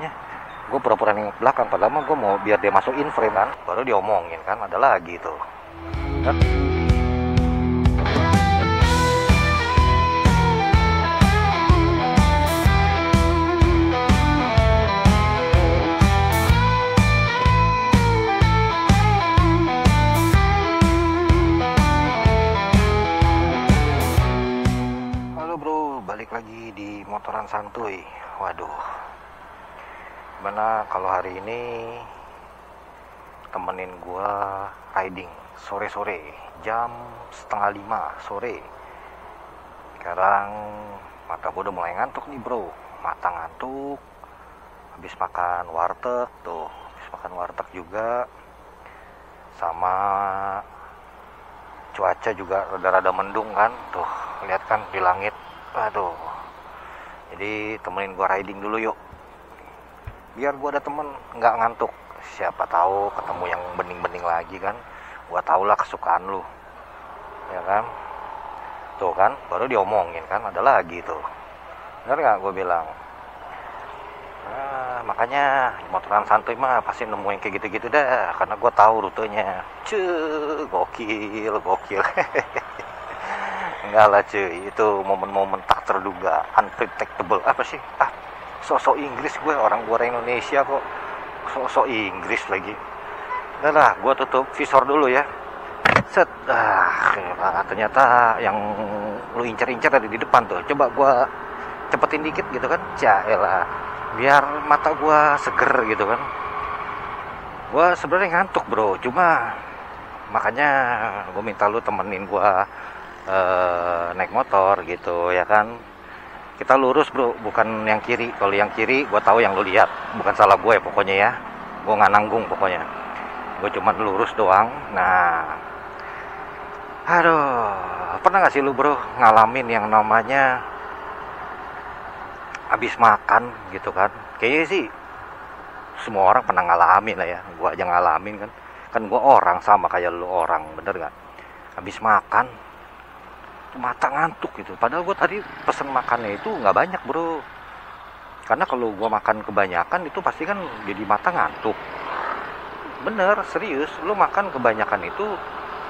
namanya, gue pura-pura nengok belakang, padahal mah gue mau biar dia masukin frame kan, baru diomongin kan, ada lagi tuh kan. Halo bro, balik lagi di motoran santuy. Waduh, gimana kalau hari ini temenin gua riding sore-sore jam 4:30 sore. Sekarang mata gua udah mulai ngantuk nih bro, mata ngantuk. Habis makan warteg tuh, habis makan warteg juga, sama cuaca juga rada-rada mendung kan, tuh lihat kan di langit. Aduh, jadi temenin gua riding dulu yuk, biar gua ada temen nggak ngantuk. Siapa tahu ketemu yang bening-bening lagi kan, gua tau lah kesukaan lu, ya kan. Tuh kan, baru diomongin kan, ada lagi tuh, bener nggak gua bilang. Nah, makanya motoran santuy mah pasti nemuin kayak gitu-gitu dah, karena gue tahu rutenya. Gokil. Enggak lah cuy, itu momen-momen tak terduga, unpredictable. Apa sih? Sosok Inggris gue, orang Indonesia kok sosok Inggris lagi. Udah lah, gue tutup visor dulu ya. Set. Ternyata yang lu incer-incer ada di depan tuh. Coba gue cepetin dikit gitu kan. Caelah, biar mata gua seger gitu kan. Gua sebenarnya ngantuk bro, cuma makanya gua minta lu temenin gua naik motor gitu ya kan. Kita lurus bro, bukan yang kiri. Kalau yang kiri gua tahu yang lu lihat, bukan salah gue pokoknya ya. Gua nggak nanggung pokoknya, gua cuma lurus doang. Nah, aduh, pernah nggak sih lu bro ngalamin yang namanya habis makan gitu kan? Kayaknya sih semua orang pernah ngalamin lah ya. Gua aja ngalamin kan. Kan gua orang sama kayak lu orang, bener gak? Habis makan mata ngantuk gitu. Padahal gua tadi pesen makannya itu nggak banyak bro. Karena kalau gua makan kebanyakan itu pasti kan jadi mata ngantuk. Bener, serius. Lu makan kebanyakan itu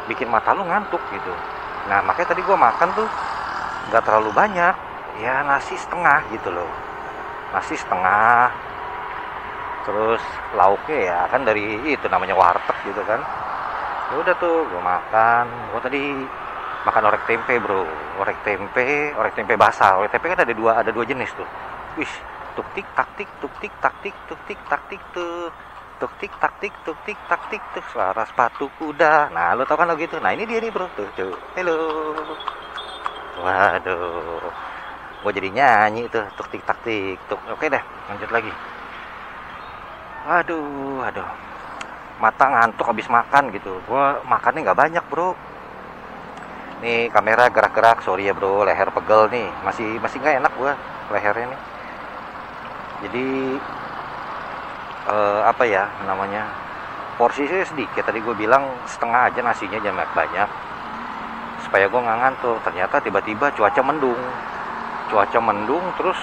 bikin mata lu ngantuk gitu. Nah makanya tadi gua makan tuh nggak terlalu banyak. Ya nasi setengah gitu loh, nasi setengah, terus lauknya ya kan dari itu namanya warteg gitu kan. Ya udah tuh gue makan. Gue tadi makan orek tempe bro, orek tempe basah. Orek tempe kan ada dua jenis tuh. Wih, tuk tik taktik tuh suara sepatu kuda. Nah lo tau kan lo gitu. Nah ini dia nih bro, tuh hello. Waduh, gue jadi nyanyi tuh, tuk tik taktik tuk. Oke deh, lanjut lagi. Aduh, mata ngantuk habis makan gitu. Gue makannya nggak banyak bro. Nih kamera gerak-gerak, sorry ya bro, leher pegel nih, masih nggak enak gue lehernya nih. Jadi apa ya namanya, porsinya sedikit. Tadi gue bilang setengah aja nasinya, jangan banyak supaya gue nggak ngantuk. Ternyata tiba-tiba cuaca mendung, terus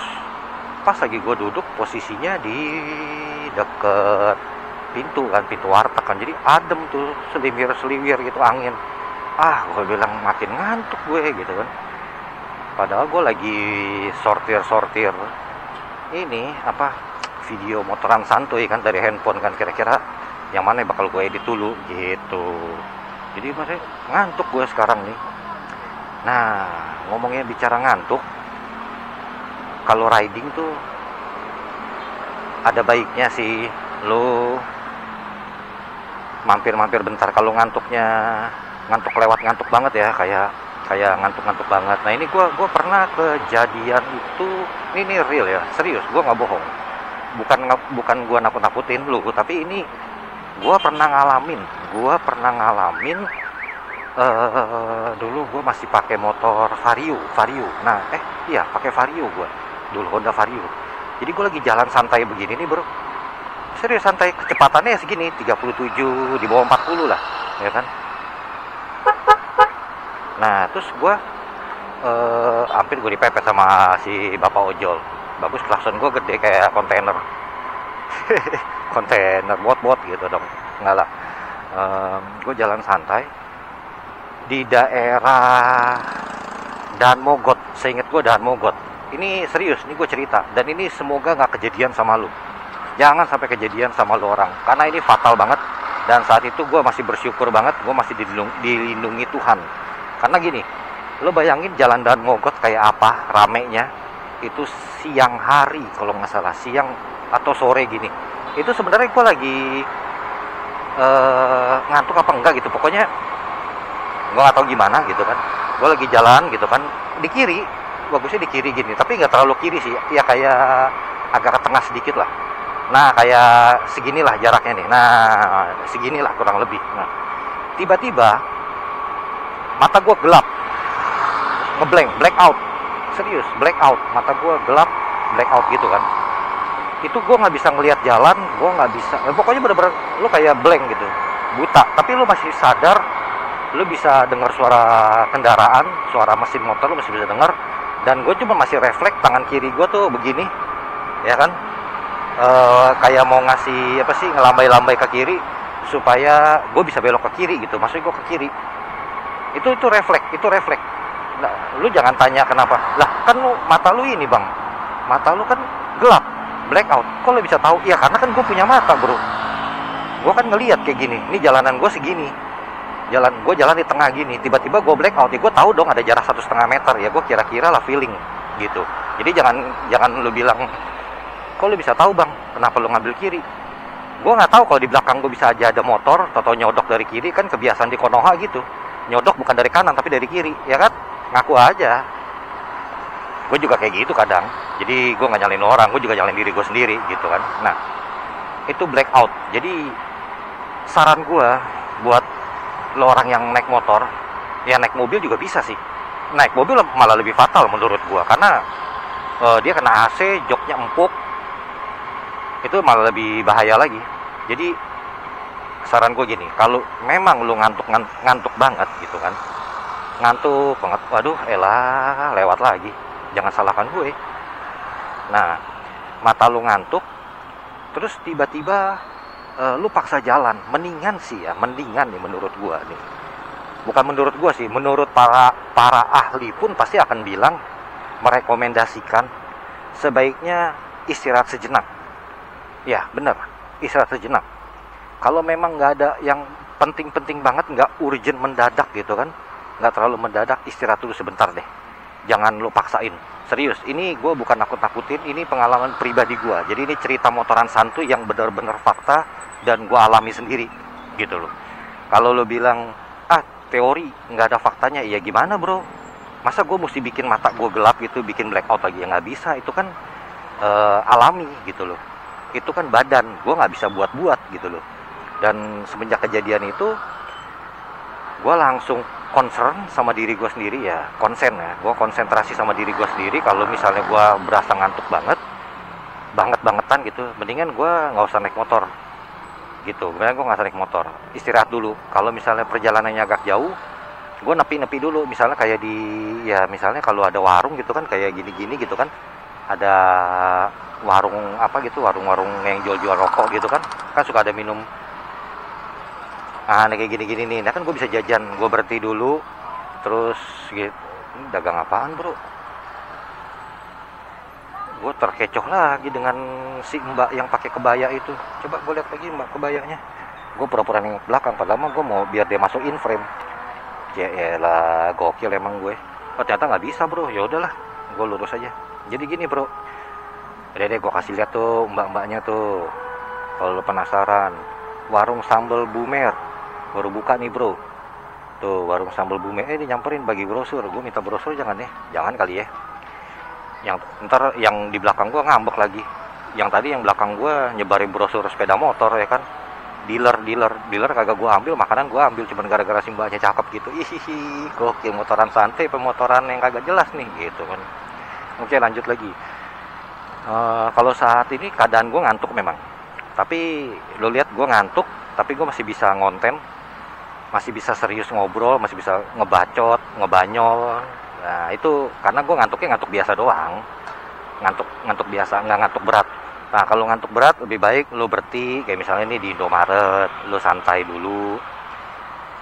pas lagi gue duduk posisinya di deket pintu warteg kan, jadi adem tuh, selimir gitu angin. Gue bilang makin ngantuk gue gitu kan. Padahal gue lagi sortir ini apa, video motoran santuy kan dari handphone kan, kira-kira yang mana bakal gue edit dulu gitu. Jadi masih ngantuk gue sekarang nih. Nah ngomongnya bicara ngantuk, kalau riding tuh ada baiknya sih lo mampir bentar kalau ngantuk banget ya, kayak ngantuk banget. Nah ini gue pernah kejadian itu, ini real ya, serius, gue nggak bohong, bukan gue nakut-nakutin lu, tapi ini gue pernah ngalamin. Dulu gue masih pakai motor Vario. Nah pakai Vario gue dulu, Honda Vario. Jadi gue lagi jalan santai begini nih bro, serius santai, kecepatannya segini 37, di bawah 40 lah ya kan. Nah terus gue hampir gue dipepet sama si bapak ojol. Bagus, klakson gue gede kayak kontainer. kontainer bot gitu dong, enggak lah. Gue jalan santai di daerah Dan Mogot, seinget gue Dan Mogot. Ini serius, ini gue cerita, dan ini semoga nggak kejadian sama lu. Jangan sampai kejadian sama lu orang, karena ini fatal banget. Dan saat itu gue masih bersyukur banget, gue masih dilindungi Tuhan. Karena gini, lo bayangin jalan Dan Mogot kayak apa ramenya. Itu siang hari kalau nggak salah, siang atau sore gini. Itu sebenarnya gue lagi ngantuk apa enggak gitu, pokoknya gue nggak tahu gimana gitu kan. Gue lagi jalan gitu kan, di kiri, bagusnya di kiri gini, tapi nggak terlalu kiri sih, ya kayak agak ke tengah sedikit lah. Nah, kayak seginilah jaraknya nih. Nah, seginilah kurang lebih. Nah, tiba-tiba mata gue gelap, black out, serius black out. Mata gue gelap, black out gitu kan. Itu gue nggak bisa ngelihat jalan, gue nggak bisa. Pokoknya bener-bener lu kayak blank gitu, buta. Tapi lu masih sadar, lu bisa dengar suara kendaraan, suara mesin motor lu masih bisa dengar. Dan gue cuma masih refleks tangan kiri gue tuh begini, ya kan? Kayak mau ngasih apa sih, ngelambai-lambai ke kiri supaya gue bisa belok ke kiri gitu, maksudnya gue ke kiri. Itu refleks. Nah, lu jangan tanya kenapa lah, kan lu mata lu ini bang, mata lu kan gelap, blackout, kok lu bisa tahu? Ya karena kan gue punya mata bro, gue kan ngelihat kayak gini, ini jalanan gue segini, gue jalan di tengah gini, tiba-tiba gue blackout, ya gue tahu dong ada jarak 1,5 meter, ya gue kira-kira lah feeling gitu. Jadi jangan lu bilang, kok lu bisa tahu bang, kenapa lu ngambil kiri? Gue nggak tahu, kalau di belakang gue bisa aja ada motor, atau nyodok dari kiri, kan kebiasaan di Konoha gitu, nyodok bukan dari kanan tapi dari kiri, ya kan? Ngaku aja. Gue juga kayak gitu kadang, jadi gue nggak nyalain orang, gue juga nyalain diri gue sendiri gitu kan. Nah, itu blackout. Jadi saran gue buat lo orang yang naik motor, ya naik mobil juga bisa sih. Naik mobil malah lebih fatal menurut gue, karena dia kena AC, joknya empuk, itu malah lebih bahaya lagi. Jadi saran gue gini, kalau memang lu ngantuk banget gitu kan, ngantuk banget, waduh elah lewat lagi, jangan salahkan gue. Nah, mata lu ngantuk, terus tiba-tiba lu paksa jalan, mendingan nih menurut gue nih, bukan menurut gue sih, menurut para ahli pun pasti akan bilang, merekomendasikan sebaiknya istirahat sejenak. Ya benar, istirahat sejenak. Kalau memang nggak ada yang penting-penting banget, nggak urgent mendadak gitu kan, nggak terlalu mendadak, istirahat dulu sebentar deh. Jangan lo paksain. Serius, ini gue bukan nakut-nakutin, ini pengalaman pribadi gue. Jadi ini cerita motoran santuy yang benar-benar fakta dan gue alami sendiri gitu loh. Kalau lo bilang, teori nggak ada faktanya, ya gimana bro? Masa gue mesti bikin mata gue gelap gitu, bikin blackout lagi? Ya nggak bisa, itu kan alami gitu loh. Itu kan badan, gue nggak bisa buat-buat gitu loh. Dan semenjak kejadian itu, gue langsung concern sama diri gue sendiri, ya gue konsentrasi sama diri gue sendiri. Kalau misalnya gue berasa ngantuk bangetan gitu, mendingan gue nggak usah naik motor gitu. Mendingan gue nggak usah naik motor, istirahat dulu. Kalau misalnya perjalanannya agak jauh, gue nepi dulu, misalnya kayak misalnya kalau ada warung gitu kan, kayak gini gitu kan, ada warung apa gitu, warung yang jual rokok gitu kan suka ada minum. Kayak gini nih, nah kan gue bisa jajan, gue berhenti dulu, terus gitu. Ini dagang apaan bro? Gue terkecoh lagi dengan si mbak yang pakai kebaya itu. Coba gue lihat lagi mbak kebayanya. Gue pura-pura nengok belakang, padahal gue mau biar dia masuk in frame. Yaelah, gokil emang gue. Ternyata nggak bisa bro. Ya udahlah, gue lurus aja. Jadi gini bro, udah deh gue kasih lihat tuh mbak-mbaknya tuh. Kalau lo penasaran, warung sambal Bumer baru buka nih bro. Tuh warung sambal Bumer, ini nyamperin bagi brosur. Gue minta brosur jangan kali ya. Yang ntar yang di belakang gue ngambek lagi. Yang tadi yang belakang gue nyebarin brosur sepeda motor ya kan. Dealer kagak gue ambil, makanan gue ambil cuman gara-gara si mbaknya cakep gitu. Hihihi, gokil, motoran santai, pemotoran yang kagak jelas nih gitu kan. Oke, lanjut lagi. Kalau saat ini keadaan gue ngantuk memang, tapi lo lihat gue ngantuk, tapi gue masih bisa ngonten, masih bisa serius ngobrol, masih bisa ngebacot, ngebanyol. Nah itu karena gue ngantuk biasa doang, ngantuk biasa, nggak ngantuk berat. Nah, kalau ngantuk berat lebih baik lu berhenti, kayak misalnya ini di Indomaret, lu santai dulu,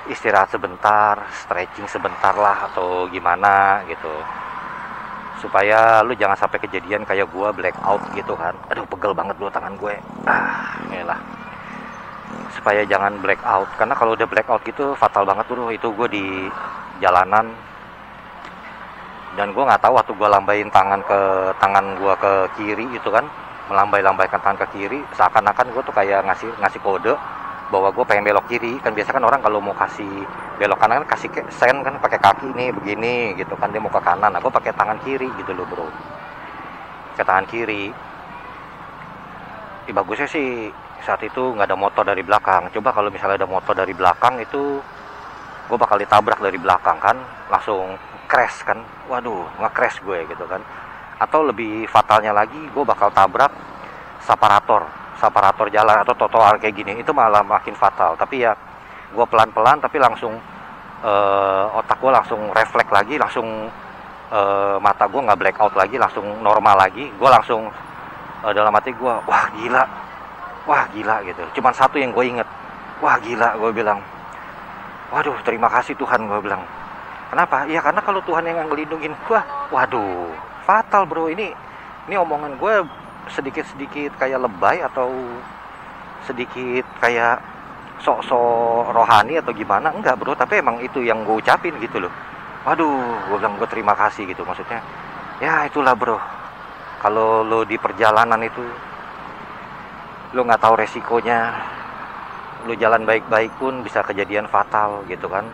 istirahat sebentar, stretching sebentar lah atau gimana gitu. Supaya lu jangan sampai kejadian kayak gua blackout gitu kan. Aduh, pegel banget bro tangan gue. Inilah. Supaya jangan blackout, karena kalau udah blackout gitu fatal banget bro. Itu gue di jalanan dan gue nggak tahu waktu gue lambain tangan gue ke kiri itu kan, melambai-lambaikan tangan ke kiri, seakan-akan gue tuh kayak ngasih kode bahwa gue pengen belok kiri. Kan biasa kan orang kalau mau kasih belok kanan kan kasih sen kan pakai kaki nih begini gitu kan, dia mau ke kanan. Nah, gue pakai tangan kiri gitu loh bro, ke tangan kiri. Bagusnya sih saat itu nggak ada motor dari belakang. Coba kalau misalnya ada motor dari belakang itu gue bakal ditabrak dari belakang kan, langsung crash kan, waduh nge-crash gue gitu kan. Atau lebih fatalnya lagi, gue bakal tabrak separator jalan atau trotoar kayak gini, itu malah makin fatal. Tapi ya gue pelan-pelan, tapi langsung otak gue langsung refleks lagi, langsung mata gue nggak blackout lagi, langsung normal lagi. Gue langsung dalam hati gue, wah gila gitu. Cuman satu yang gue inget, wah gila, gue bilang, waduh terima kasih Tuhan, gue bilang. Kenapa? Ya karena kalau Tuhan yang ngelindungin gue, waduh fatal bro. Ini omongan gue sedikit-sedikit kayak lebay atau sedikit kayak sok-sok rohani atau gimana, enggak bro, tapi emang itu yang gue ucapin gitu loh. Waduh, gue bilang gue terima kasih gitu. Maksudnya ya itulah bro, kalau lo di perjalanan itu lo nggak tahu resikonya, lo jalan baik-baik pun bisa kejadian fatal gitu kan.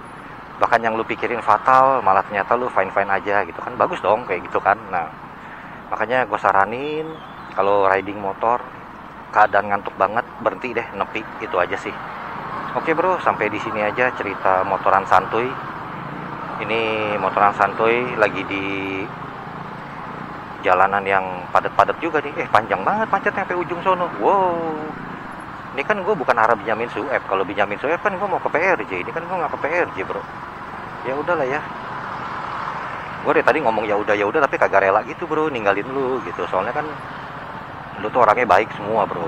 Bahkan yang lu pikirin fatal malah ternyata lu fine-fine aja gitu kan. Bagus dong kayak gitu kan. Nah, makanya gue saranin kalau riding motor keadaan ngantuk banget, berhenti deh, nepi, itu aja sih. Oke bro, sampai di sini aja cerita motoran santuy. Ini motoran santuy lagi di jalanan yang padat-padat juga nih. Panjang banget macetnya sampai ujung sono. Wow. Ini kan gue bukan arah Benyamin Sueb. Kalau Benyamin Sueb kan gue mau ke PRJ. Ini kan gue nggak ke PRJ bro. Ya udahlah ya. Gue dari tadi ngomong ya udah, tapi kagak rela gitu bro, ninggalin lu gitu. Soalnya kan lu tuh orangnya baik semua bro.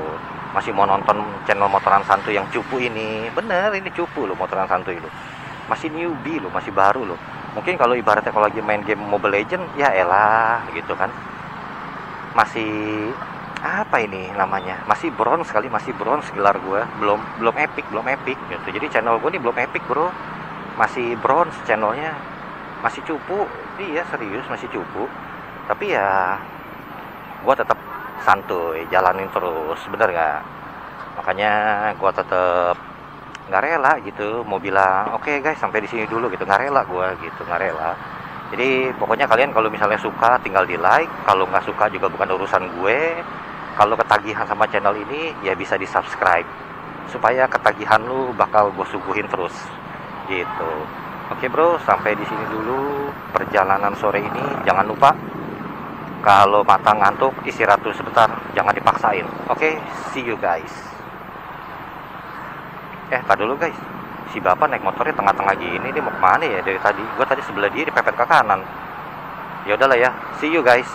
Masih mau nonton channel motoran santuy yang cupu ini. Bener, ini cupu lo motoran santuy lu. Masih newbie lo, masih baru lo. Mungkin kalau ibaratnya kalau lagi main game Mobile Legend, ya elah gitu kan. Masih apa ini namanya, masih bronze kali, masih bronze gelar gue, belum epic gitu. Jadi channel gue ini belum epic bro, masih bronze channelnya, masih cupu. Iya serius masih cupu. Tapi ya gue tetap santuy, jalanin terus, bener nggak? Makanya gue tetap nggak rela gitu, mau bilang oke guys sampai di sini dulu gitu, nggak rela gue gitu, nggak rela. Jadi pokoknya kalian kalau misalnya suka tinggal di like, kalau nggak suka juga bukan urusan gue. Kalau ketagihan sama channel ini ya bisa di subscribe, supaya ketagihan lu bakal gue suguhin terus gitu. Oke bro, sampai di sini dulu perjalanan sore ini. Jangan lupa kalau mata ngantuk istirahat dulu sebentar, jangan dipaksain. Oke, see you guys. Tar dulu guys, si bapak naik motornya tengah-tengah gini, dia mau kemana ya dari tadi? Gue tadi sebelah dia dipepet ke kanan. Ya udahlah ya, see you guys.